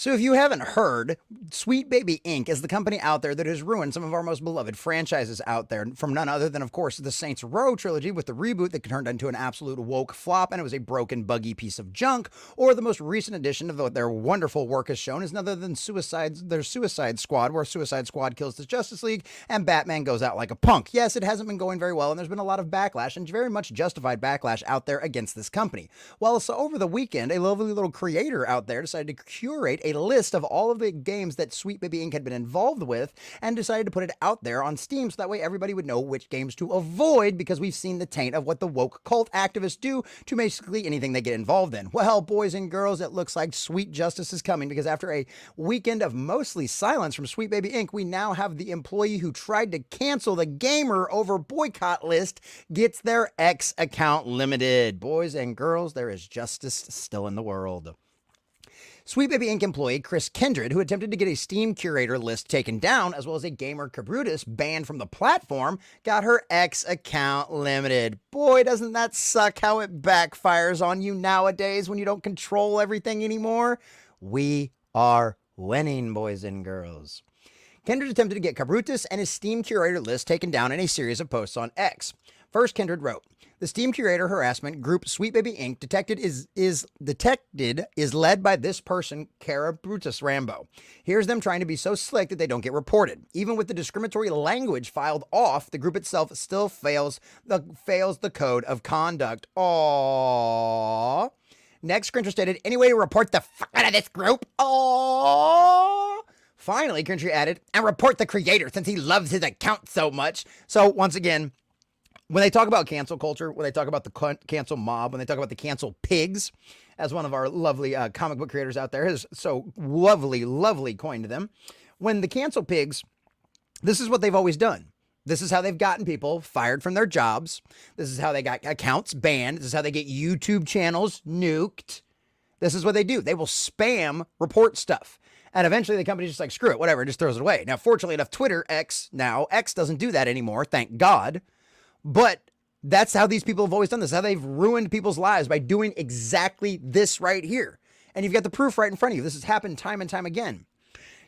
So if you haven't heard, Sweet Baby Inc. is the company out there that has ruined some of our most beloved franchises out there, from none other than, of course, the Saints Row trilogy with the reboot that turned into an absolute woke flop and it was a broken, buggy piece of junk, or the most recent edition of what their wonderful work has shown is none other than their Suicide Squad, where Suicide Squad kills the Justice League and Batman goes out like a punk. Yes, it hasn't been going very well, and there's been a lot of backlash, and very much justified backlash out there against this company. Well, so over the weekend, a lovely little creator out there decided to curate a list of all of the games that Sweet Baby Inc. had been involved with and decided to put it out there on Steam so that way everybody would know which games to avoid, because we've seen the taint of what the woke cult activists do to basically anything they get involved in. Well, boys and girls, it looks like sweet justice is coming, because after a weekend of mostly silence from Sweet Baby Inc., we now have the employee who tried to cancel the gamer over boycott list gets their X account limited. Boys and girls, there is justice still in the world. Sweet Baby Inc. employee Chris Kindred, who attempted to get a Steam curator list taken down, as well as a gamer Cabrutus banned from the platform, got her X account limited. Boy, doesn't that suck how it backfires on you nowadays when you don't control everything anymore? We are winning, boys and girls. Kindred attempted to get Cabrutus and his Steam curator list taken down in a series of posts on X. First, Kindred wrote, "The Steam curator harassment group Sweet Baby Inc. detected is led by this person, Cara Brutus Rambo. Here's them trying to be so slick that they don't get reported. Even with the discriminatory language filed off, the group itself still fails the code of conduct. Aww." Next, Kindred stated, "Any way to report the fuck out of this group? Aww." Finally, Kindred added, "And report the creator since he loves his account so much." So once again, when they talk about cancel culture, when they talk about the cancel mob, when they talk about the cancel pigs, as one of our lovely comic book creators out there has so lovely coined them, when the cancel pigs, this is what they've always done. This is how they've gotten people fired from their jobs. This is how they got accounts banned. This is how they get YouTube channels nuked. This is what they do. They will spam report stuff. And eventually the company's just like, screw it, whatever, and just throws it away. Now, fortunately enough, X doesn't do that anymore, thank God. But that's how these people have always done this. How they've ruined people's lives by doing exactly this right here. And you've got the proof right in front of you. This has happened time and time again.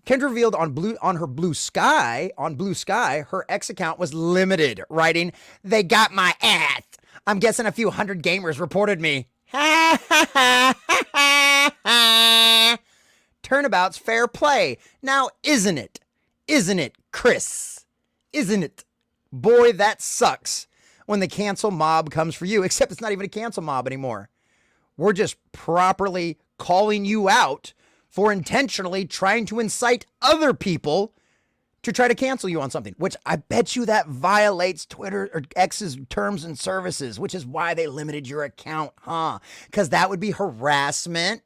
Kendra revealed on her Blue Sky, her X account was limited, writing, "They got my ass. I'm guessing a few hundred gamers reported me. Turnabout's fair play. Now, isn't it? Isn't it, Chris? Isn't it? Boy, that sucks when the cancel mob comes for you, except it's not even a cancel mob anymore. We're just properly calling you out for intentionally trying to incite other people to try to cancel you on something, which I bet you that violates Twitter or X's terms and services, which is why they limited your account, huh? Because that would be harassment.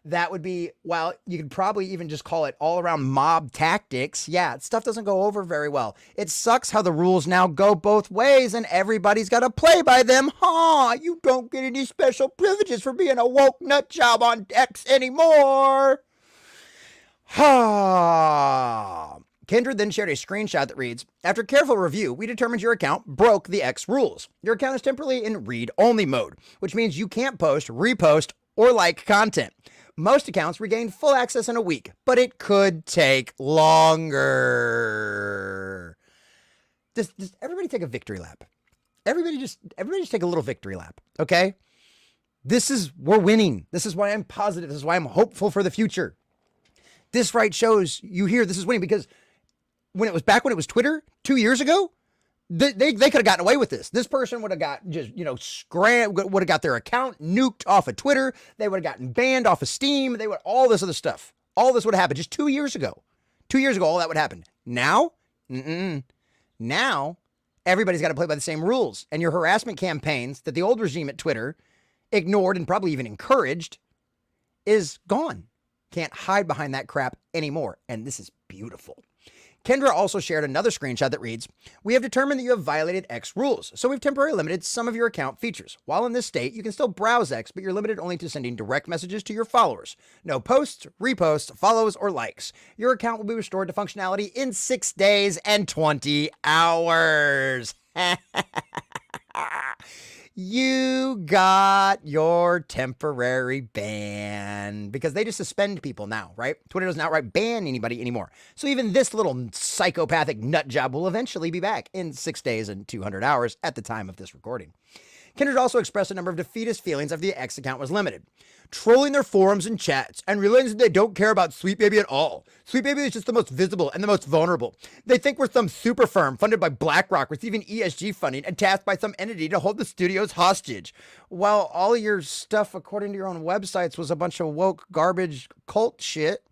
That would be, well, you could probably even just call it all around mob tactics. Yeah, stuff doesn't go over very well. It sucks how the rules now go both ways and everybody's got to play by them. Huh? You don't get any special privileges for being a woke nut job on X anymore. Ha. Kindred then shared a screenshot that reads, "After careful review, we determined your account broke the X rules. Your account is temporarily in read-only mode, which means you can't post, repost, or like content. Most accounts regain full access in a week, but it could take longer." Does everybody take a victory lap? Everybody just take a little victory lap, okay? We're winning. This is why I'm positive. This is why I'm hopeful for the future. This right shows you here this is winning, because when it was Twitter 2 years ago, they could have gotten away with this. This person would have got would have got their account nuked off of Twitter. They would have gotten banned off of Steam. All this other stuff. All this would have happened just 2 years ago. 2 years ago, all that would happen. Now, now everybody's got to play by the same rules. And your harassment campaigns that the old regime at Twitter ignored and probably even encouraged is gone. Can't hide behind that crap anymore. And this is beautiful. Kendra also shared another screenshot that reads, "We have determined that you have violated X rules, so we've temporarily limited some of your account features. While in this state, you can still browse X, but you're limited only to sending direct messages to your followers. No posts, reposts, follows, or likes. Your account will be restored to functionality in 6 days and 20 hours. You got your temporary ban because they just suspend people now, right? Twitter doesn't outright ban anybody anymore. So even this little psychopathic nut job will eventually be back in 6 days and 200 hours at the time of this recording. Kindred also expressed a number of defeatist feelings after the X account was limited, trolling their forums and chats and realizing they don't care about Sweet Baby at all. Sweet Baby is just the most visible and the most vulnerable. They think we're some super firm funded by BlackRock, receiving ESG funding and tasked by some entity to hold the studios hostage. While all your stuff, according to your own websites, was a bunch of woke garbage cult shit,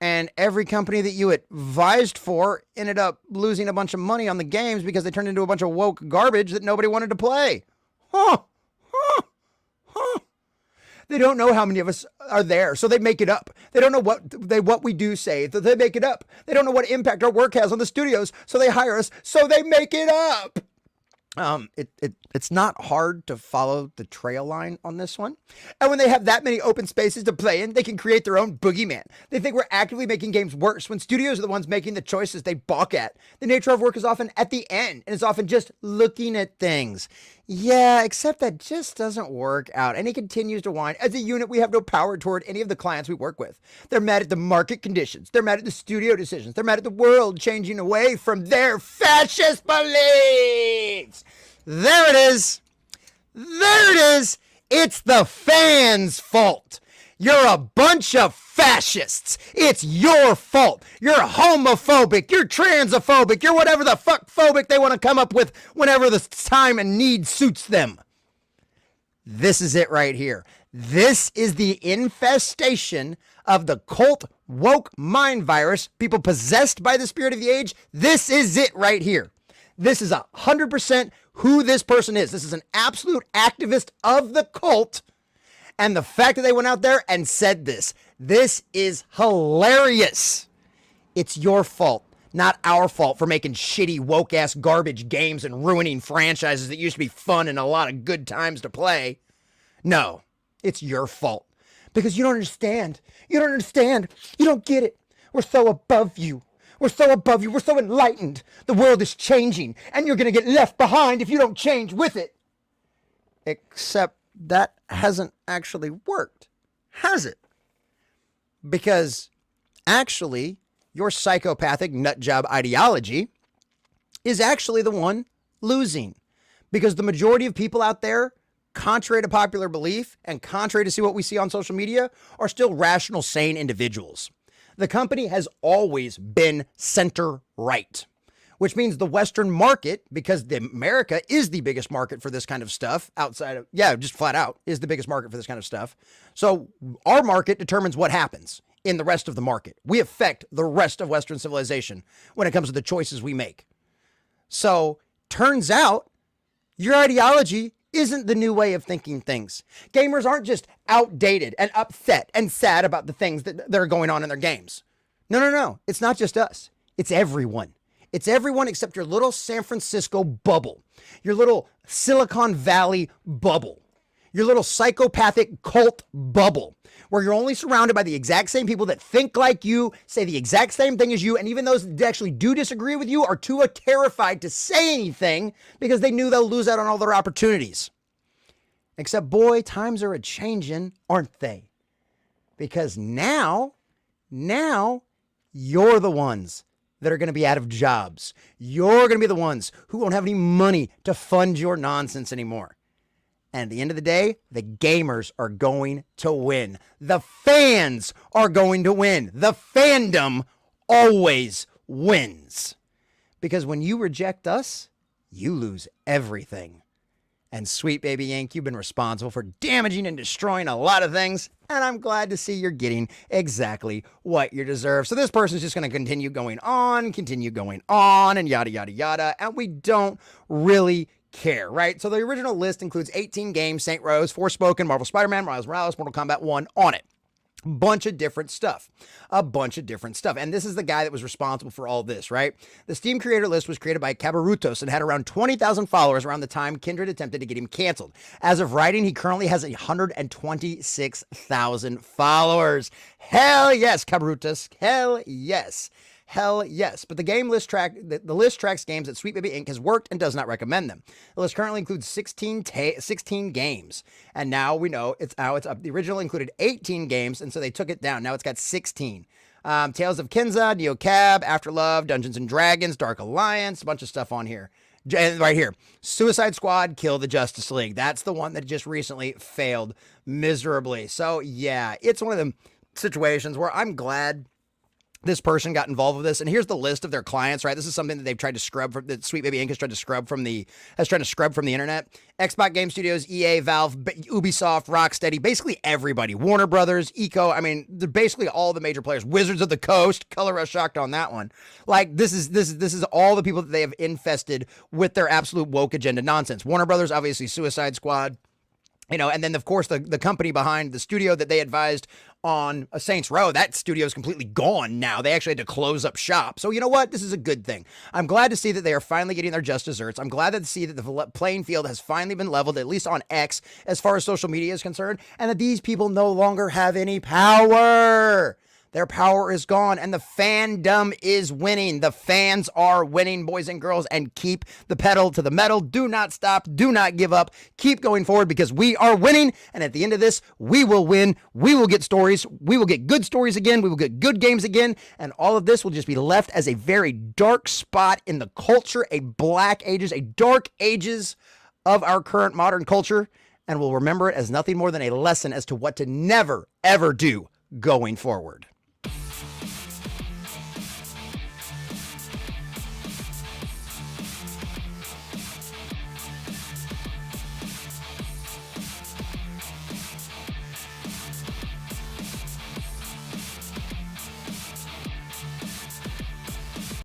and every company that you advised for ended up losing a bunch of money on the games because they turned into a bunch of woke garbage that nobody wanted to play. Huh. They don't know how many of us are there, so they make it up. They don't know what we do say, so they make it up. They don't know what impact our work has on the studios, so they hire us, so they make it up. It's not hard to follow the trail line on this one. And when they have that many open spaces to play in, they can create their own boogeyman. They think we're actively making games worse when studios are the ones making the choices they balk at. The nature of work is often at the end, and it's often just looking at things. Yeah, except that just doesn't work out. And he continues to whine. As a unit, we have no power toward any of the clients we work with. They're mad at the market conditions. They're mad at the studio decisions. They're mad at the world changing away from their fascist beliefs. There it is. There it is. It's the fans' fault. You're a bunch of fascists. It's your fault. You're homophobic. You're transphobic. You're whatever the fuck phobic they want to come up with whenever the time and need suits them. This is it right here. This is the infestation of the cult woke mind virus, people possessed by the spirit of the age. This is it right here. This is 100% who this person is. This is an absolute activist of the cult. And the fact that they went out there and said this is hilarious. It's your fault, not our fault for making shitty woke ass garbage games and ruining franchises that used to be fun and a lot of good times to play. No, it's your fault because you don't understand. You don't understand. You don't get it. We're so above you. We're so above you. We're so enlightened. The world is changing, and you're going to get left behind if you don't change with it. Except that hasn't actually worked, has it? Because actually, your psychopathic nutjob ideology is actually the one losing. Because the majority of people out there, contrary to popular belief and contrary to see what we see on social media, are still rational, sane individuals. The company has always been center-right, which means the Western market, because America is the biggest market for this kind of stuff outside of, just flat out, is the biggest market for this kind of stuff. So our market determines what happens in the rest of the market. We affect the rest of Western civilization when it comes to the choices we make. So turns out your ideology isn't the new way of thinking things. Gamers aren't just outdated and upset and sad about the things that are going on in their games. No. It's not just us. It's everyone. It's everyone except your little San Francisco bubble, your little Silicon Valley bubble, your little psychopathic cult bubble, where you're only surrounded by the exact same people that think like you, say the exact same thing as you, and even those that actually do disagree with you are too terrified to say anything because they knew they'll lose out on all their opportunities. Except, boy, times are a-changing, aren't they? Because now you're the ones that are going to be out of jobs. You're going to be the ones who won't have any money to fund your nonsense anymore. And at the end of the day, the gamers are going to win. The fans are going to win. The fandom always wins. Because when you reject us, you lose everything. And Sweet Baby Inc., you've been responsible for damaging and destroying a lot of things, and I'm glad to see you're getting exactly what you deserve. So this person's just going to continue going on, and yada, yada, yada, and we don't really care, right? So the original list includes 18 games, Saint Rose, Forspoken, Marvel Spider-Man, Miles Morales, Mortal Kombat 1 on it. A bunch of different stuff. And this is the guy that was responsible for all this, right? The Steam creator list was created by Cabarutos and had around 20,000 followers around the time Kindred attempted to get him canceled. As of writing, he currently has 126,000 followers. Hell yes, Cabarutos. Hell yes. Hell yes. But the list tracks games that Sweet Baby Inc. has worked and does not recommend them. The list currently includes 16 games. And now we know it's up. The original included 18 games, and so they took it down. Now it's got 16. Tales of Kinza, NeoCab, After Love, Dungeons and Dragons, Dark Alliance, a bunch of stuff on here. And right here, Suicide Squad, Kill the Justice League. That's the one that just recently failed miserably. So yeah, it's one of them situations where I'm glad this person got involved with this. And here's the list of their clients, right? This is something that they've tried to scrub from, that Sweet Baby Inc. has tried to scrub from the internet. Xbox Game Studios, EA, Valve, Ubisoft, Rocksteady, basically everybody. Warner Brothers, Eco. I mean, they're basically all the major players. Wizards of the Coast, Color Rush shocked on that one. Like this is all the people that they have infested with their absolute woke agenda nonsense. Warner Brothers, obviously Suicide Squad. And then, of course, the company behind the studio that they advised on a Saints Row, that studio is completely gone now. They actually had to close up shop. So you know what? This is a good thing. I'm glad to see that they are finally getting their just desserts. I'm glad to see that the playing field has finally been leveled, at least on X, as far as social media is concerned, and that these people no longer have any power. Their power is gone, and the fandom is winning. The fans are winning, boys and girls, and keep the pedal to the metal. Do not stop. Do not give up. Keep going forward because we are winning, and at the end of this, we will win. We will get stories. We will get good stories again. We will get good games again, and all of this will just be left as a very dark spot in the culture, a black ages, a dark ages of our current modern culture, and we'll remember it as nothing more than a lesson as to what to never, ever do going forward.